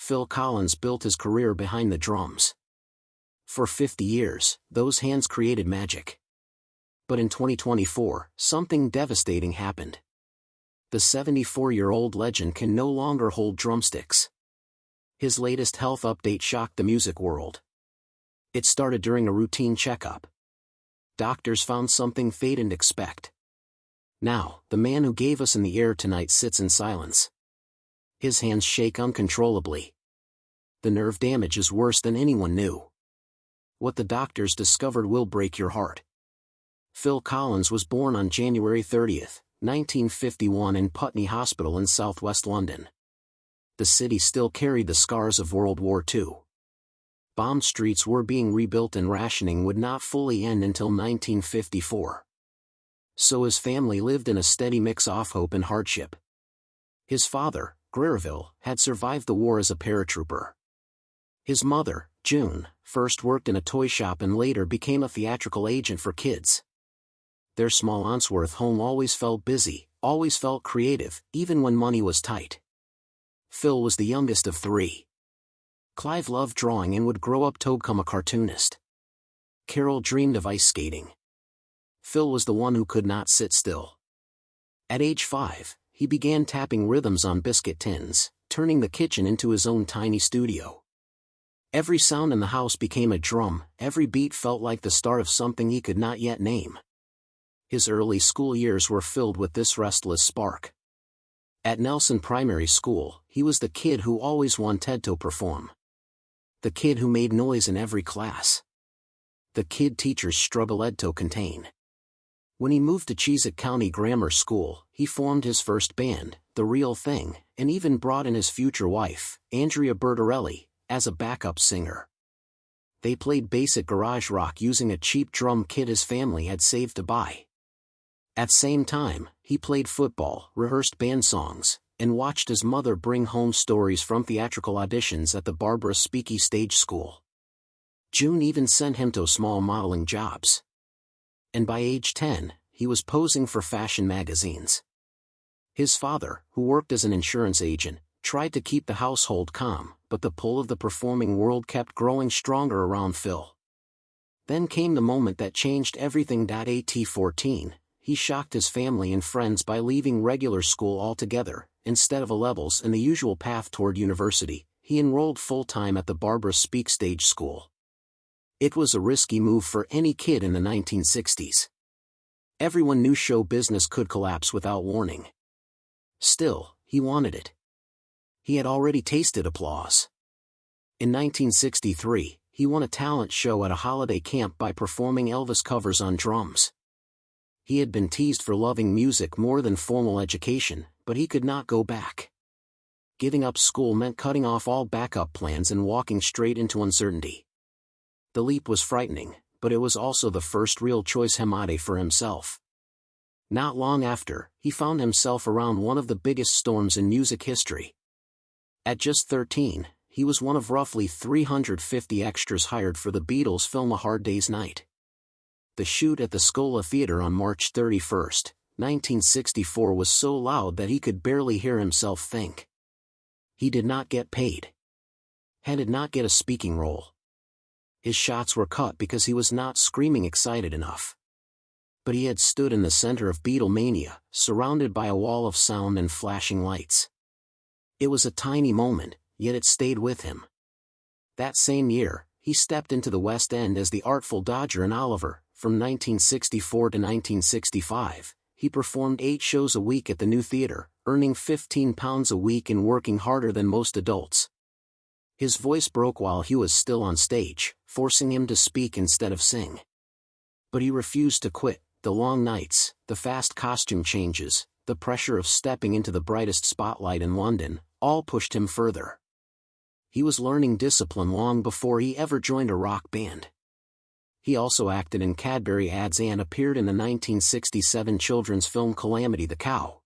Phil Collins built his career behind the drums. For 50 years, those hands created magic. But in 2024, something devastating happened. The 74-year-old legend can no longer hold drumsticks. His latest health update shocked the music world. It started during a routine checkup. Doctors found something they didn't expect. Now, the man who gave us In the Air Tonight sits in silence. His hands shake uncontrollably. The nerve damage is worse than anyone knew. What the doctors discovered will break your heart. Phil Collins was born on January 30, 1951 in Putney Hospital in southwest London. The city still carried the scars of World War II. Bombed streets were being rebuilt and rationing would not fully end until 1954. So his family lived in a steady mix of hope and hardship. His father, Grierville, had survived the war as a paratrooper. His mother, June, first worked in a toy shop and later became a theatrical agent for kids. Their small Wandsworth home always felt busy, always felt creative, even when money was tight. Phil was the youngest of three. Clive loved drawing and would grow up to become a cartoonist. Carol dreamed of ice skating. Phil was the one who could not sit still. At age 5, he began tapping rhythms on biscuit tins, turning the kitchen into his own tiny studio. Every sound in the house became a drum, every beat felt like the start of something he could not yet name. His early school years were filled with this restless spark. At Nelson Primary School, he was the kid who always wanted to perform. The kid who made noise in every class. The kid teachers struggled to contain. When he moved to Chesapeake County Grammar School, he formed his first band, The Real Thing, and even brought in his future wife, Andrea Bertarelli, as a backup singer. They played basic garage rock using a cheap drum kit his family had saved to buy. At the same time, he played football, rehearsed band songs, and watched his mother bring home stories from theatrical auditions at the Barbara Speakey Stage School. June even sent him to small modeling jobs. And by age 10, he was posing for fashion magazines. His father, who worked as an insurance agent, tried to keep the household calm, but the pull of the performing world kept growing stronger around Phil. Then came the moment that changed everything. At 14, he shocked his family and friends by leaving regular school altogether. Instead of A-levels and the usual path toward university, he enrolled full-time at the Barbara Speakey Stage School. It was a risky move for any kid in the 1960s. Everyone knew show business could collapse without warning. Still, he wanted it. He had already tasted applause. In 1963, he won a talent show at a holiday camp by performing Elvis covers on drums. He had been teased for loving music more than formal education, but he could not go back. Giving up school meant cutting off all backup plans and walking straight into uncertainty. The leap was frightening, but it was also the first real choice he made for himself. Not long after, he found himself around one of the biggest storms in music history. At just 13, he was one of roughly 350 extras hired for the Beatles' film A Hard Day's Night. The shoot at the Scola Theatre on March 31, 1964 was so loud that he could barely hear himself think. He did not get paid. He did not get a speaking role. His shots were cut because he was not screaming excited enough. But he had stood in the center of Beatlemania, surrounded by a wall of sound and flashing lights. It was a tiny moment, yet it stayed with him. That same year, he stepped into the West End as the Artful Dodger in Oliver. From 1964 to 1965, he performed 8 shows a week at the New Theatre, earning £15 a week and working harder than most adults. His voice broke while he was still on stage, forcing him to speak instead of sing. But he refused to quit. The long nights, the fast costume changes, the pressure of stepping into the brightest spotlight in London, all pushed him further. He was learning discipline long before he ever joined a rock band. He also acted in Cadbury ads and appeared in the 1967 children's film Calamity the Cow.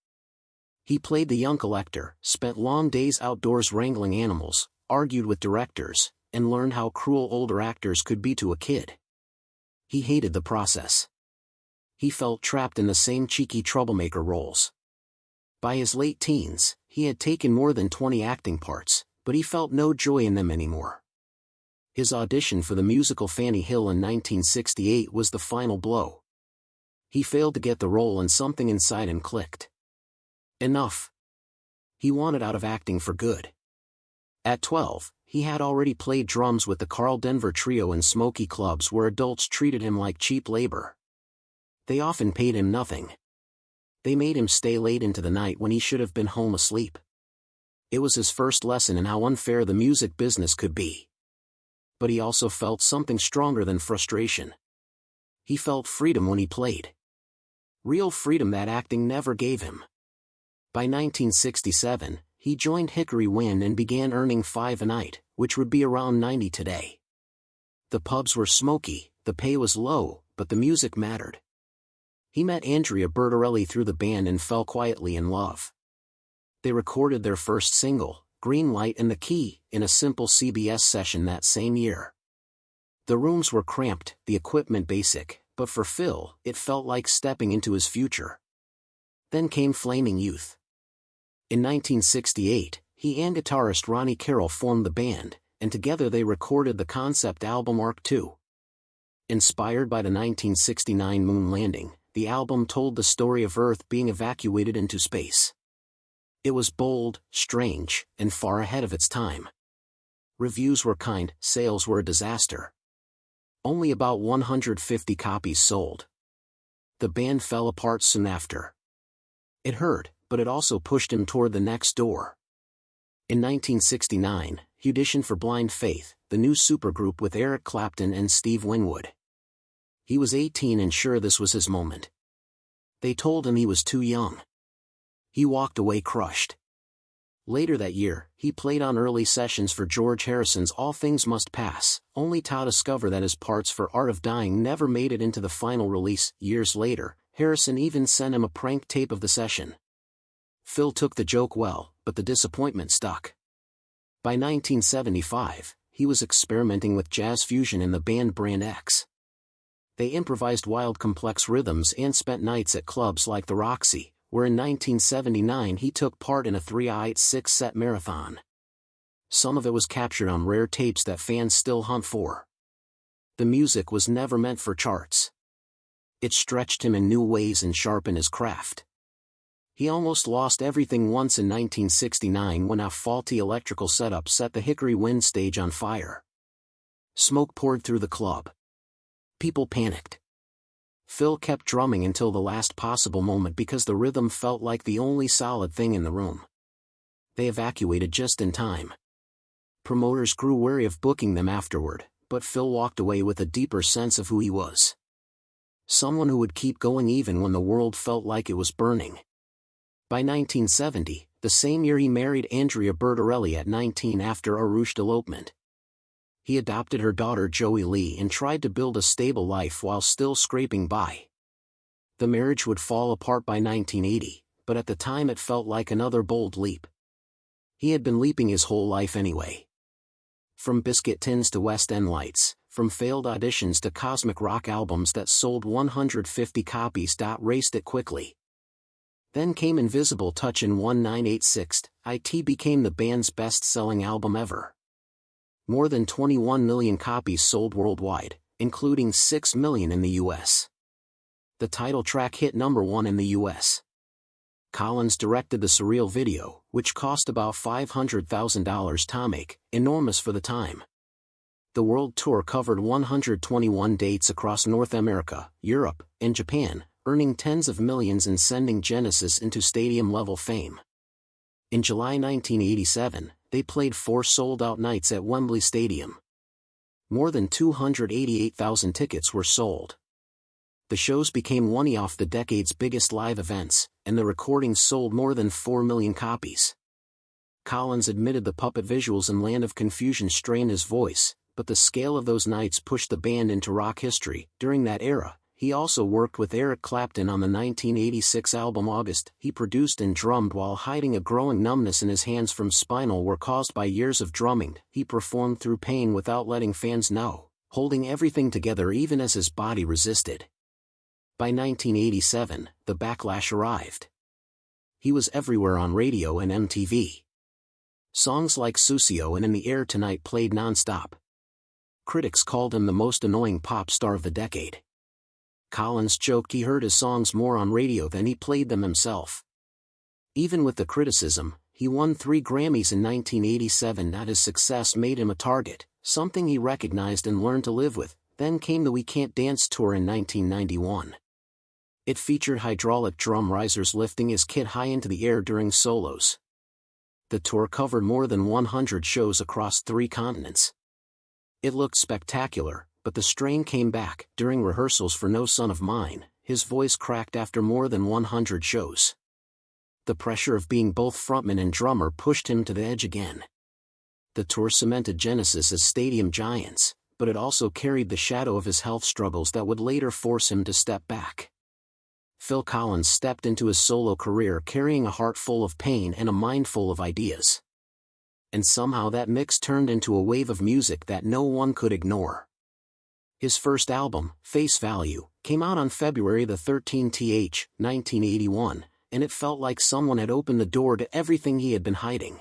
He played the young collector, spent long days outdoors wrangling animals, argued with directors, and learned how cruel older actors could be to a kid. He hated the process. He felt trapped in the same cheeky troublemaker roles. By his late teens, he had taken more than 20 acting parts, but he felt no joy in them anymore. His audition for the musical Fanny Hill in 1968 was the final blow. He failed to get the role and something inside him clicked. Enough. He wanted out of acting for good. At 12, he had already played drums with the Carl Denver Trio in smoky clubs where adults treated him like cheap labor. They often paid him nothing. They made him stay late into the night when he should have been home asleep. It was his first lesson in how unfair the music business could be. But he also felt something stronger than frustration. He felt freedom when he played. Real freedom that acting never gave him. By 1967, he joined Hickory Wind and began earning $5 a night, which would be around $90 today. The pubs were smoky, the pay was low, but the music mattered. He met Andrea Bertarelli through the band and fell quietly in love. They recorded their first single, Green Light and the Key, in a simple CBS session that same year. The rooms were cramped, the equipment basic, but for Phil, it felt like stepping into his future. Then came Flaming Youth. In 1968, he and guitarist Ronnie Carroll formed the band, and together they recorded the concept album Arc 2. Inspired by the 1969 moon landing, the album told the story of Earth being evacuated into space. It was bold, strange, and far ahead of its time. Reviews were kind, sales were a disaster. Only about 150 copies sold. The band fell apart soon after. It hurt, but it also pushed him toward the next door. In 1969, he auditioned for Blind Faith, the new supergroup with Eric Clapton and Steve Winwood. He was 18 and sure this was his moment. They told him he was too young. He walked away crushed. Later that year, he played on early sessions for George Harrison's All Things Must Pass, only to discover that his parts for Art of Dying never made it into the final release. Years later, Harrison even sent him a prank tape of the session. Phil took the joke well, but the disappointment stuck. By 1975, he was experimenting with jazz fusion in the band Brand X. They improvised wild complex rhythms and spent nights at clubs like the Roxy, where in 1979 he took part in a 6-set marathon. Some of it was captured on rare tapes that fans still hunt for. The music was never meant for charts. It stretched him in new ways and sharpened his craft. He almost lost everything once in 1969 when a faulty electrical setup set the Hickory Wind stage on fire. Smoke poured through the club. People panicked. Phil kept drumming until the last possible moment because the rhythm felt like the only solid thing in the room. They evacuated just in time. Promoters grew wary of booking them afterward, but Phil walked away with a deeper sense of who he was. Someone who would keep going even when the world felt like it was burning. By 1970, the same year he married Andrea Bertarelli at 19 after a rushed elopement. He adopted her daughter Joey Lee and tried to build a stable life while still scraping by. The marriage would fall apart by 1980, but at the time it felt like another bold leap. He had been leaping his whole life anyway. From biscuit tins to West End lights, from failed auditions to cosmic rock albums that sold 150 copies. Raced it quickly. Then came Invisible Touch in 1986. It became the band's best-selling album ever. More than 21 million copies sold worldwide, including 6 million in the US. The title track hit #1 in the US. Collins directed the surreal video, which cost about $500,000 to make, enormous for the time. The world tour covered 121 dates across North America, Europe, and Japan, earning tens of millions and sending Genesis into stadium-level fame. In July 1987, they played 4 sold-out nights at Wembley Stadium. More than 288,000 tickets were sold. The shows became one of the decade's biggest live events, and the recordings sold more than 4 million copies. Collins admitted the puppet visuals and Land of Confusion strained his voice, but the scale of those nights pushed the band into rock history. During that era, he also worked with Eric Clapton on the 1986 album August. He produced and drummed while hiding a growing numbness in his hands from spinal wear caused by years of drumming. He performed through pain without letting fans know, holding everything together even as his body resisted. By 1987, the backlash arrived. He was everywhere on radio and MTV. Songs like Susio and In the Air Tonight played non-stop. Critics called him the most annoying pop star of the decade. Collins joked he heard his songs more on radio than he played them himself. Even with the criticism, he won 3 Grammys in 1987. That his success made him a target, something he recognized and learned to live with. Then came the We Can't Dance tour in 1991. It featured hydraulic drum risers lifting his kit high into the air during solos. The tour covered more than 100 shows across 3 continents. It looked spectacular, but the strain came back. During rehearsals for No Son of Mine, his voice cracked after more than 100 shows. The pressure of being both frontman and drummer pushed him to the edge again. The tour cemented Genesis as stadium giants, but it also carried the shadow of his health struggles that would later force him to step back. Phil Collins stepped into his solo career carrying a heart full of pain and a mind full of ideas. And somehow that mix turned into a wave of music that no one could ignore. His first album, Face Value, came out on February 13, 1981, and it felt like someone had opened the door to everything he had been hiding.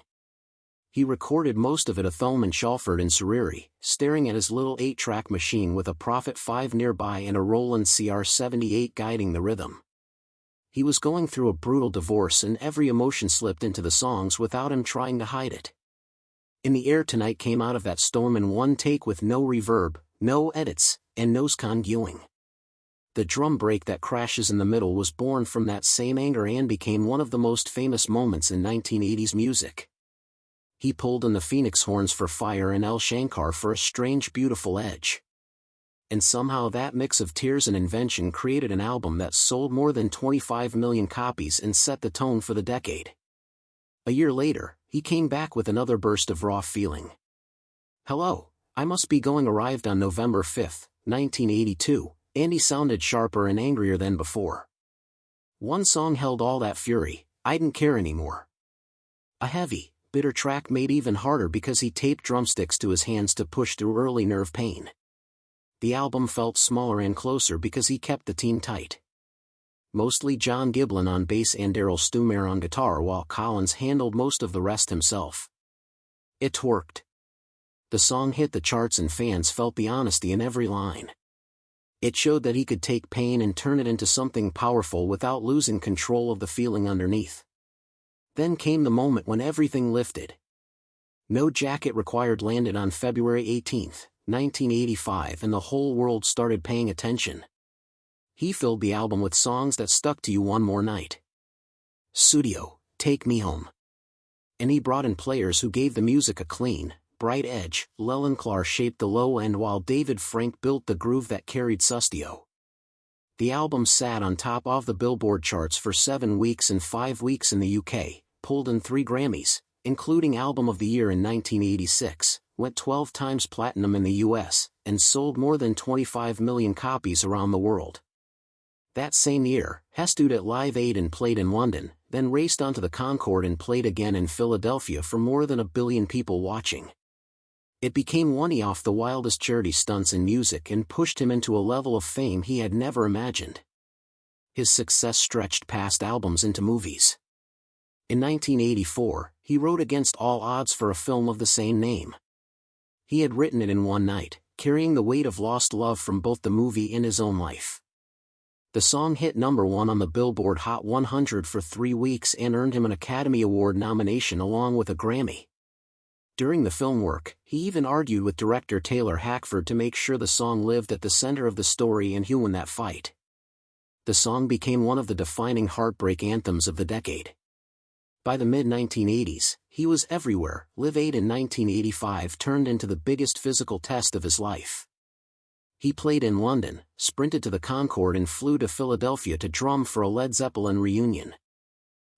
He recorded most of it at home in Shalford in Surrey, staring at his little 8-track machine with a Prophet 5 nearby and a Roland CR78 guiding the rhythm. He was going through a brutal divorce and every emotion slipped into the songs without him trying to hide it. In the Air Tonight came out of that storm in one take with no reverb, no edits, and no conguing. The drum break that crashes in the middle was born from that same anger and became one of the most famous moments in 1980s music. He pulled in the Phoenix horns for fire and El Shankar for a strange beautiful edge. And somehow that mix of tears and invention created an album that sold more than 25 million copies and set the tone for the decade. A year later, he came back with another burst of raw feeling. Hello, I Must Be Going arrived on November 5, 1982, and he sounded sharper and angrier than before. One song held all that fury, I Didn't Care Anymore. A heavy, bitter track made even harder because he taped drumsticks to his hands to push through early nerve pain. The album felt smaller and closer because he kept the team tight. Mostly John Giblin on bass and Daryl Stumer on guitar while Collins handled most of the rest himself. It worked. The song hit the charts and fans felt the honesty in every line. It showed that he could take pain and turn it into something powerful without losing control of the feeling underneath. Then came the moment when everything lifted. No Jacket Required landed on February 18, 1985, and the whole world started paying attention. He filled the album with songs that stuck to you one more night. Studio, Take Me Home. And he brought in players who gave the music a clean, bright edge. Leland Clark shaped the low end while David Frank built the groove that carried Sustio. The album sat on top of the Billboard charts for 7 weeks and 5 weeks in the UK, pulled in 3 Grammys, including Album of the Year in 1986, went 12 times platinum in the US, and sold more than 25 million copies around the world. That same year, he stood at Live Aid and played in London, then raced onto the Concorde and played again in Philadelphia for more than 1 billion people watching. It became one of the wildest charity stunts in music and pushed him into a level of fame he had never imagined. His success stretched past albums into movies. In 1984, he wrote Against All Odds for a film of the same name. He had written it in one night, carrying the weight of lost love from both the movie and his own life. The song hit #1 on the Billboard Hot 100 for 3 weeks and earned him an Academy Award nomination along with a Grammy. During the film work, he even argued with director Taylor Hackford to make sure the song lived at the center of the story and won that fight. The song became one of the defining heartbreak anthems of the decade. By the mid-1980s, he was everywhere. Live Aid in 1985 turned into the biggest physical test of his life. He played in London, sprinted to the Concorde and flew to Philadelphia to drum for a Led Zeppelin reunion.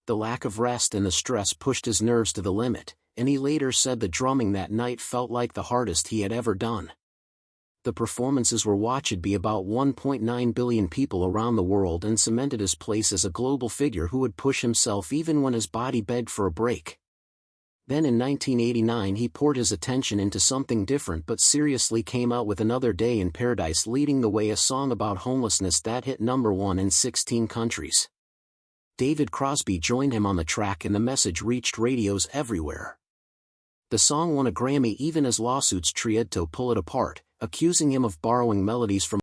The lack of rest and the stress pushed his nerves to the limit, and he later said the drumming that night felt like the hardest he had ever done. The performances were watched by about 1.9 billion people around the world and cemented his place as a global figure who would push himself even when his body begged for a break. Then in 1989 he poured his attention into something different but seriously came out with Another Day in Paradise, leading the way, a song about homelessness that hit #1 in 16 countries. David Crosby joined him on the track and the message reached radios everywhere. The song won a Grammy even as lawsuits tried to pull it apart, accusing him of borrowing melodies from